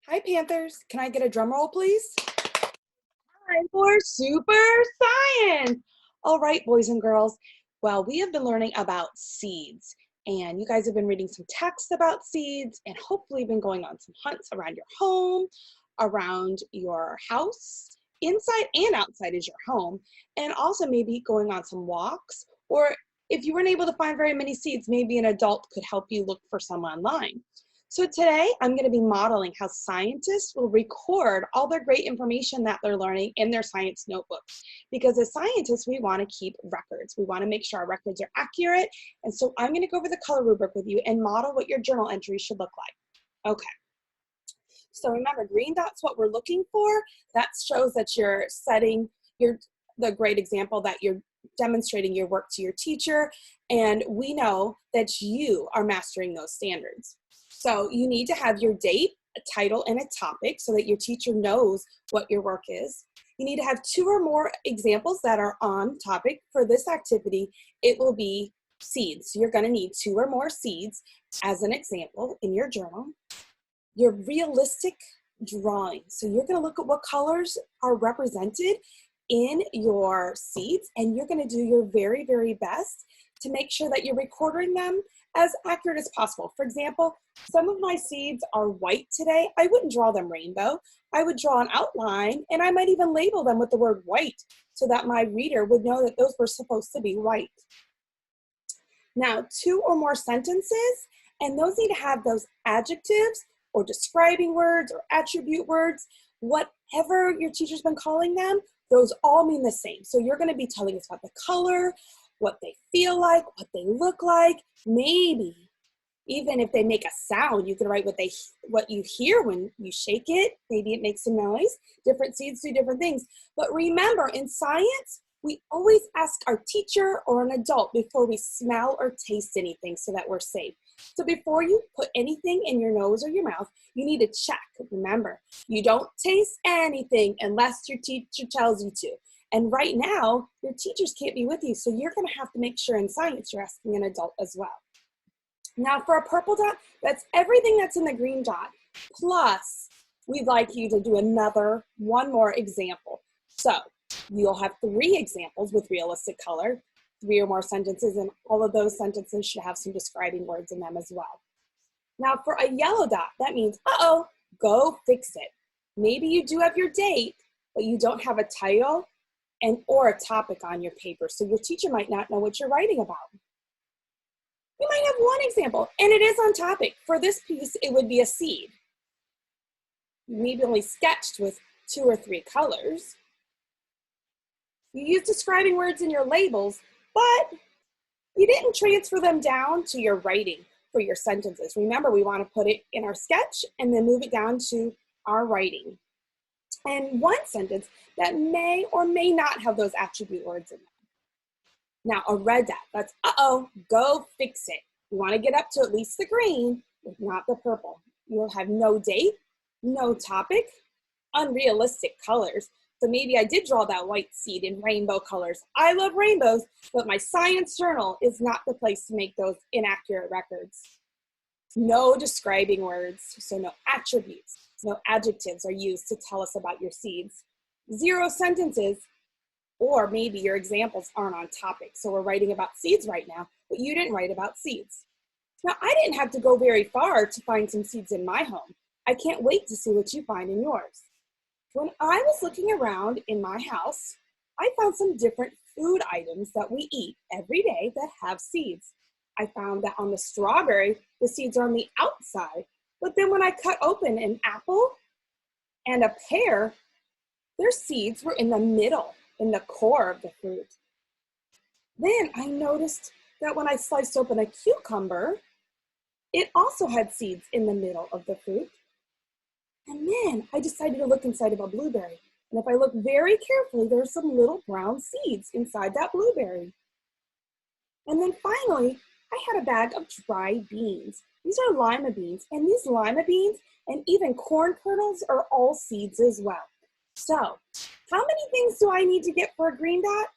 Hi, Panthers. Can I get a drum roll, please? Time for super science. All right, boys and girls. Well, we have been learning about seeds, and you guys have been reading some texts about seeds, and hopefully been going on some hunts around your home, around your house, inside and outside is your home, and also maybe going on some walks, or if you weren't able to find very many seeds, maybe an adult could help you look for some online. So today I'm going to be modeling how scientists will record all their great information that they're learning in their science notebooks. Because as scientists, we want to keep records. We want to make sure our records are accurate. And so I'm going to go over the color rubric with you and model what your journal entry should look like. Okay. So remember, green dot's what we're looking for. That shows that you're setting the great example that you're demonstrating your work to your teacher. And we know that you are mastering those standards. So you need to have your date, a title, and a topic so that your teacher knows what your work is. You need to have 2 or more examples that are on topic. For this activity, it will be seeds. So you're going to need 2 or more seeds as an example in your journal. Your realistic drawing. So you're going to look at what colors are represented in your seeds, and you're going to do your very, very best to make sure that you're recording them as accurate as possible. For example, some of my seeds are white today. I wouldn't draw them rainbow. I would draw an outline, and I might even label them with the word white so that my reader would know that those were supposed to be white. Now, 2 or more sentences, and those need to have those adjectives or describing words or attribute words, whatever your teacher's been calling them, those all mean the same. So you're going to be telling us about the color, what they feel like, what they look like. Maybe even if they make a sound, you can write what you hear when you shake it. Maybe it makes a noise. Different seeds do different things. But remember, in science, we always ask our teacher or an adult before we smell or taste anything so that we're safe. So before you put anything in your nose or your mouth, you need to check. Remember, you don't taste anything unless your teacher tells you to. And right now, your teachers can't be with you, so you're going to have to make sure in science you're asking an adult as well. Now for a purple dot, that's everything that's in the green dot. Plus, we'd like you to do one more example. So you'll have 3 examples with realistic color, 3 or more sentences, and all of those sentences should have some describing words in them as well. Now for a yellow dot, that means, uh-oh, go fix it. Maybe you do have your date, but you don't have a title or a topic on your paper, so your teacher might not know what you're writing about. You might have 1 example, and it is on topic. For this piece, it would be a seed. Maybe only sketched with 2 or 3 colors. You use describing words in your labels, but you didn't transfer them down to your writing for your sentences. Remember, we want to put it in our sketch and then move it down to our writing. And 1 sentence that may or may not have those attribute words in them. Now, a red dot, that's uh-oh, go fix it. You want to get up to at least the green, if not the purple. You'll have no date, no topic, unrealistic colors. So maybe I did draw that white seed in rainbow colors. I love rainbows, but my science journal is not the place to make those inaccurate records. No describing words, so no attributes, no adjectives are used to tell us about your seeds. 0 sentences, or maybe your examples aren't on topic. So we're writing about seeds right now, but you didn't write about seeds. Now, I didn't have to go very far to find some seeds in my home. I can't wait to see what you find in yours. When I was looking around in my house, I found some different food items that we eat every day that have seeds. I found that on the strawberry, the seeds are on the outside, but then when I cut open an apple and a pear, their seeds were in the middle, in the core of the fruit. Then I noticed that when I sliced open a cucumber, it also had seeds in the middle of the fruit. And then I decided to look inside of a blueberry. And if I look very carefully, there's some little brown seeds inside that blueberry. And then finally, I had a bag of dried beans. These are lima beans, and these lima beans and even corn kernels are all seeds as well. So, how many things do I need to get for a green dot?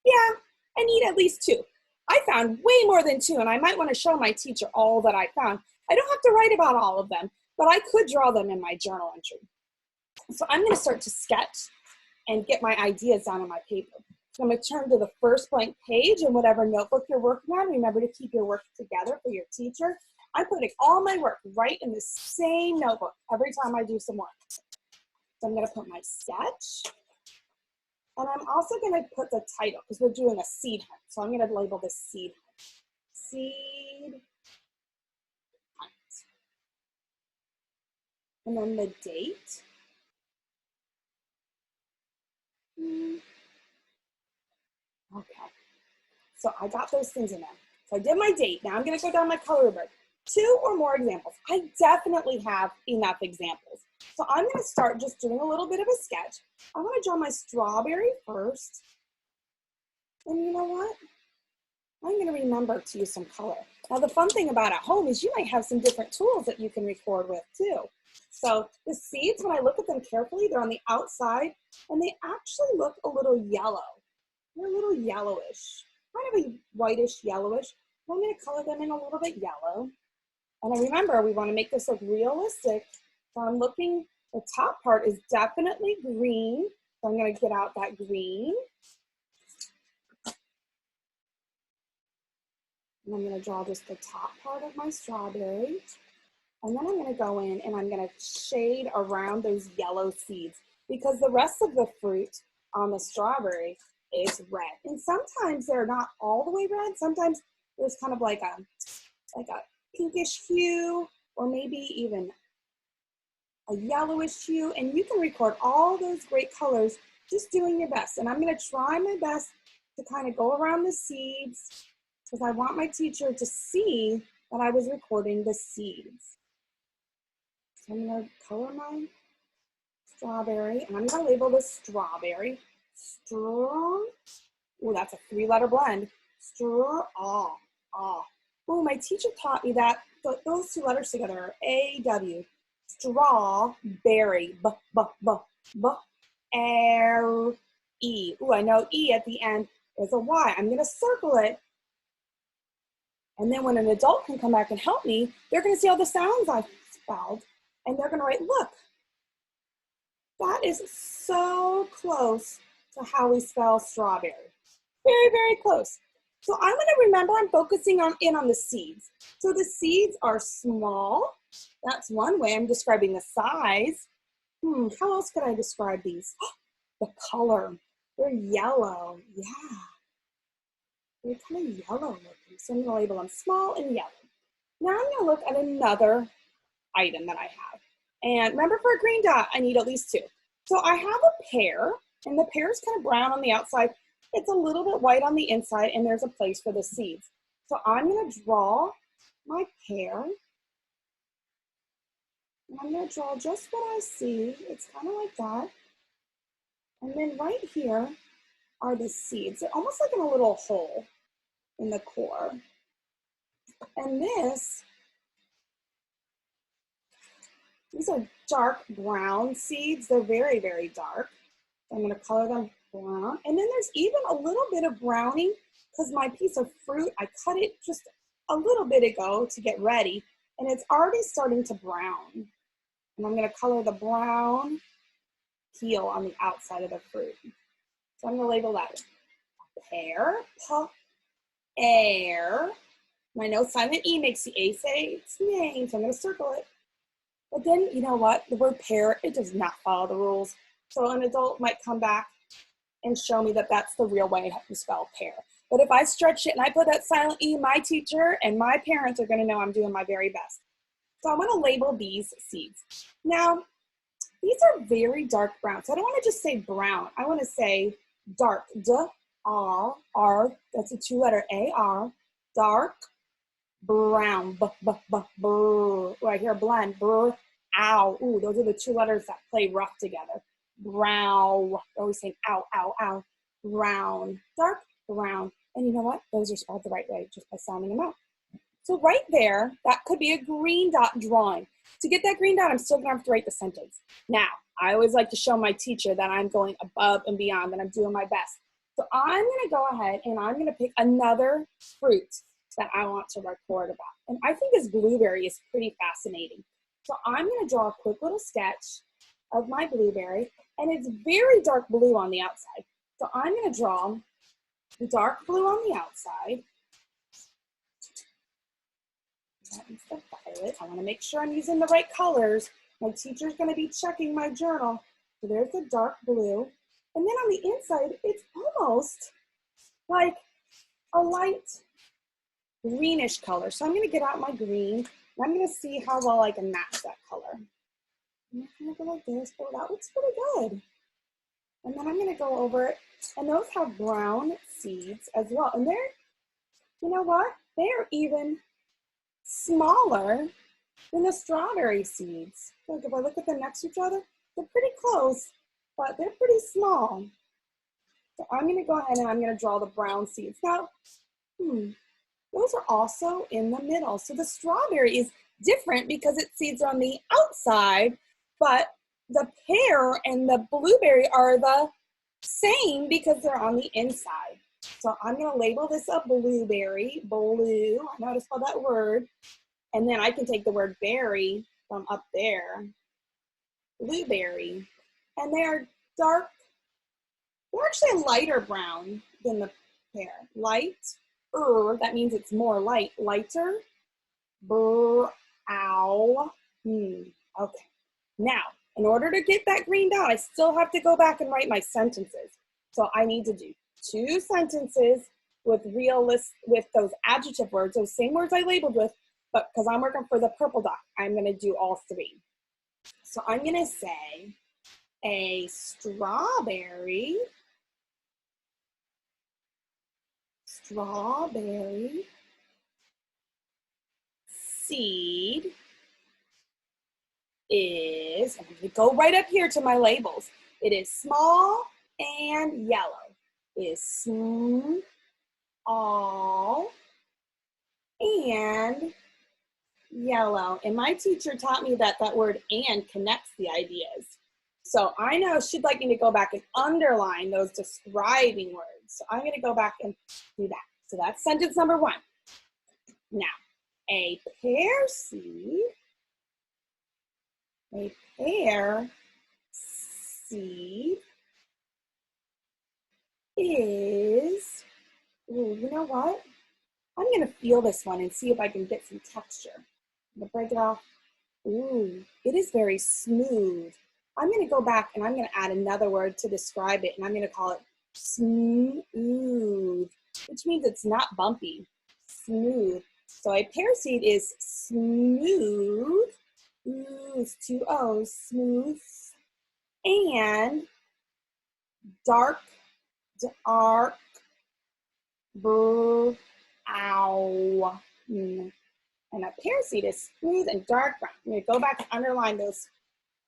Yeah, I need at least 2. I found way more than 2, and I might want to show my teacher all that I found. I don't have to write about all of them, but I could draw them in my journal entry. So I'm going to start to sketch and get my ideas down on my paper. So I'm going to turn to the first blank page, and whatever notebook you're working on, remember to keep your work together for your teacher. I'm putting all my work right in the same notebook every time I do some work. So I'm going to put my sketch, and I'm also going to put the title because we're doing a seed hunt. So I'm going to label this seed hunt. Seed hunt. And then the date. Okay, so I got those things in there. So I did my date. Now I'm going to go down my color rubric. 2 or more examples. I definitely have enough examples. So I'm going to start just doing a little bit of a sketch. I want to draw my strawberry first. And you know what? I'm going to remember to use some color. Now the fun thing about at home is you might have some different tools that you can record with too. So the seeds, when I look at them carefully, they're on the outside and they actually look a little yellow. They're a little yellowish, kind of a whitish yellowish. I'm going to color them in a little bit yellow. And I remember we want to make this look realistic. So I'm looking, the top part is definitely green. So I'm going to get out that green. And I'm going to draw just the top part of my strawberry. And then I'm going to go in and I'm going to shade around those yellow seeds because the rest of the fruit on the strawberry is red. And sometimes they're not all the way red. Sometimes there's kind of like a pinkish hue or maybe even a yellowish hue. And you can record all those great colors just doing your best. And I'm going to try my best to kind of go around the seeds because I want my teacher to see that I was recording the seeds. So I'm going to color my strawberry, and I'm going to label this strawberry. Straw. Oh, that's a 3-letter blend. Straw. Oh, my teacher taught me that those 2 letters together are A-W. Strawberry. B-R-E. Oh, I know E at the end is a Y. I'm going to circle it. And then when an adult can come back and help me, they're going to see all the sounds I spelled. And they're going to write, look, that is so close to how we spell strawberry. Very, very close. So I'm going to remember I'm focusing in on the seeds. So the seeds are small. That's one way I'm describing the size. How else could I describe these? The color. They're yellow. Yeah. They're kind of yellow looking. So I'm going to label them small and yellow. Now I'm going to look at another item that I have. And remember, for a green dot, I need at least 2. So I have a pear, and the pear is kind of brown on the outside. It's a little bit white on the inside, and there's a place for the seeds. So I'm going to draw my pear. And I'm going to draw just what I see. It's kind of like that. And then right here are the seeds. They're almost like in a little hole in the core. And these are dark brown seeds. They're very, very dark. I'm going to color them brown. And then there's even a little bit of browning because my piece of fruit, I cut it just a little bit ago to get ready. And it's already starting to brown. And I'm going to color the brown peel on the outside of the fruit. So I'm going to label that pear, air. I know silent E makes the A say its name, so I'm going to circle it. But then, you know what? The word pear, it does not follow the rules. So an adult might come back and show me that that's the real way to spell pear. But if I stretch it and I put that silent E, my teacher and my parents are going to know I'm doing my very best. So I'm going to label these seeds. Now, these are very dark brown. So I don't want to just say brown. I want to say dark. D-R-R. That's a 2-letter A-R. Dark brown. B-b-b-brr. Right here, blend. Brr. Ow. Ooh, those are the 2 letters that play rough together. Brown. Always saying ow, ow, ow. Brown. Dark brown. And you know what? Those are spelled the right way just by sounding them out. So right there, that could be a green dot drawing. To get that green dot, I'm still going to have to write the sentence. Now, I always like to show my teacher that I'm going above and beyond, that I'm doing my best. So I'm going to go ahead and I'm going to pick another fruit that I want to record about. And I think this blueberry is pretty fascinating. So I'm gonna draw a quick little sketch of my blueberry, and it's very dark blue on the outside. So I'm gonna draw dark blue on the outside. That is the violet. I wanna make sure I'm using the right colors. My teacher's gonna be checking my journal. So there's the dark blue. And then on the inside, it's almost like a light greenish color. So I'm gonna get out my green, and I'm gonna see how well I can match that color. I'm gonna go like this. Oh, that looks pretty good. And then I'm gonna go over it, and those have brown seeds as well. And they're, you know what? They're even smaller than the strawberry seeds. Like if I look at them next to each other, they're pretty close, but they're pretty small. So I'm gonna go ahead and I'm gonna draw the brown seeds. Now, those are also in the middle. So the strawberry is different because its seeds are on the outside, but the pear and the blueberry are the same because they're on the inside. So I'm gonna label this a blueberry, blue, I know how to spell that word, and then I can take the word berry from up there, blueberry, and they're dark, they're actually a lighter brown than the pear, that means it's more light, lighter, brown, okay. Now, in order to get that greened out, I still have to go back and write my sentences. So I need to do 2 sentences with those adjective words, those same words I labeled with, but because I'm working for the purple dot, I'm gonna do all 3. So I'm gonna say a strawberry seed is, I'm going to go right up here to my labels. It is small and yellow. It is small and yellow. And my teacher taught me that that word and connects the ideas. So I know she'd like me to go back and underline those describing words. So I'm going to go back and do that. So that's sentence number 1. Now, a pear seed is, you know what? I'm gonna feel this one and see if I can get some texture. I'm gonna break it off. Ooh, it is very smooth. I'm gonna go back and I'm gonna add another word to describe it, and I'm gonna call it smooth, which means it's not bumpy, smooth. So a pear seed is smooth, it's 2 O's, smooth, and dark, brown. And a pear seed is smooth and dark brown. I'm gonna go back and underline those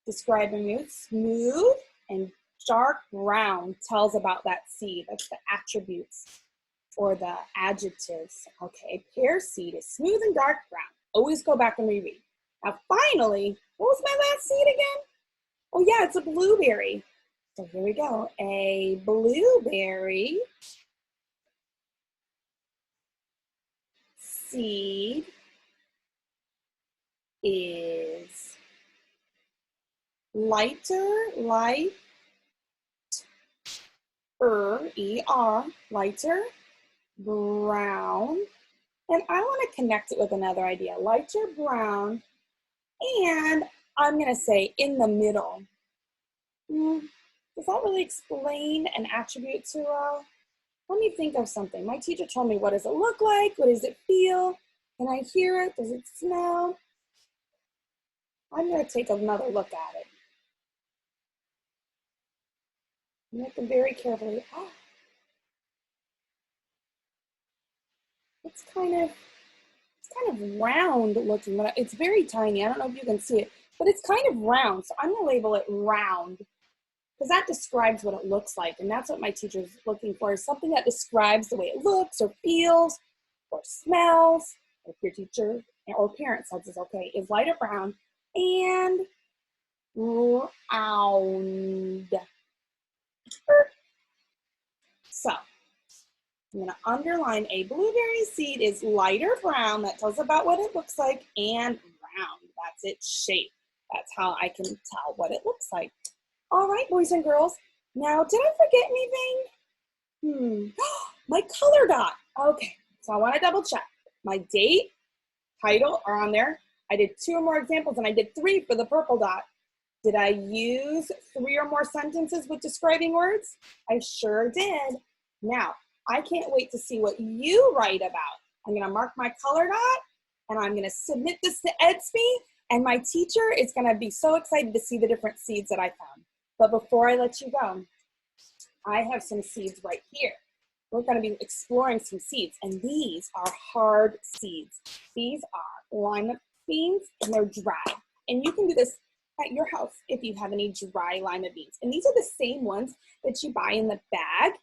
describing moods. Smooth and dark brown tells about that seed. That's the attributes or the adjectives. Okay, pear seed is smooth and dark brown. Always go back and reread. Now finally, what was my last seed again? Oh yeah, it's a blueberry. So here we go, a blueberry seed is lighter, lighter brown. And I want to connect it with another idea, lighter brown, and I'm going to say in the middle. Does that really explain an attribute too well? Let me think of something. My teacher told me, what does it look like? What does it feel? Can I hear it? Does it smell? I'm going to take another look at it. I'm looking very carefully. Oh, it's kind of round looking, but it's very tiny. I don't know if you can see it, but it's kind of round. So I'm going to label it round because that describes what it looks like. And that's what my teacher's looking for, is something that describes the way it looks or feels or smells. If your teacher or parent says it's okay, is lighter brown and round. So I'm going to underline a blueberry seed is lighter brown. That tells about what it looks like, and round. That's its shape. That's how I can tell what it looks like. All right, boys and girls. Now, did I forget anything? My color dot. Okay, so I want to double check. My date, title are on there. I did 2 or more examples, and I did 3 for the purple dot. Did I use 3 or more sentences with describing words? I sure did. Now, I can't wait to see what you write about. I'm gonna mark my color dot, and I'm gonna submit this to Edsby, and my teacher is gonna be so excited to see the different seeds that I found. But before I let you go, I have some seeds right here. We're gonna be exploring some seeds, and these are hard seeds. These are lima beans, and they're dry. And you can do this at your house if you have any dry lima beans. And these are the same ones that you buy in the bag,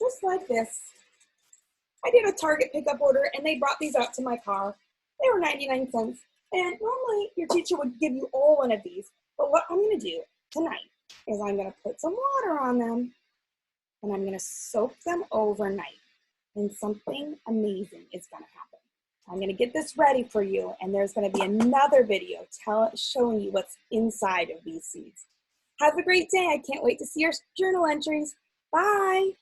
just like this. I did a Target pickup order, and they brought these out to my car. They were 99 cents. And normally your teacher would give you all one of these. But what I'm gonna do tonight is I'm gonna put some water on them, and I'm gonna soak them overnight. And something amazing is gonna happen. I'm gonna get this ready for you, and there's gonna be another video showing you what's inside of these seeds. Have a great day. I can't wait to see your journal entries. Bye.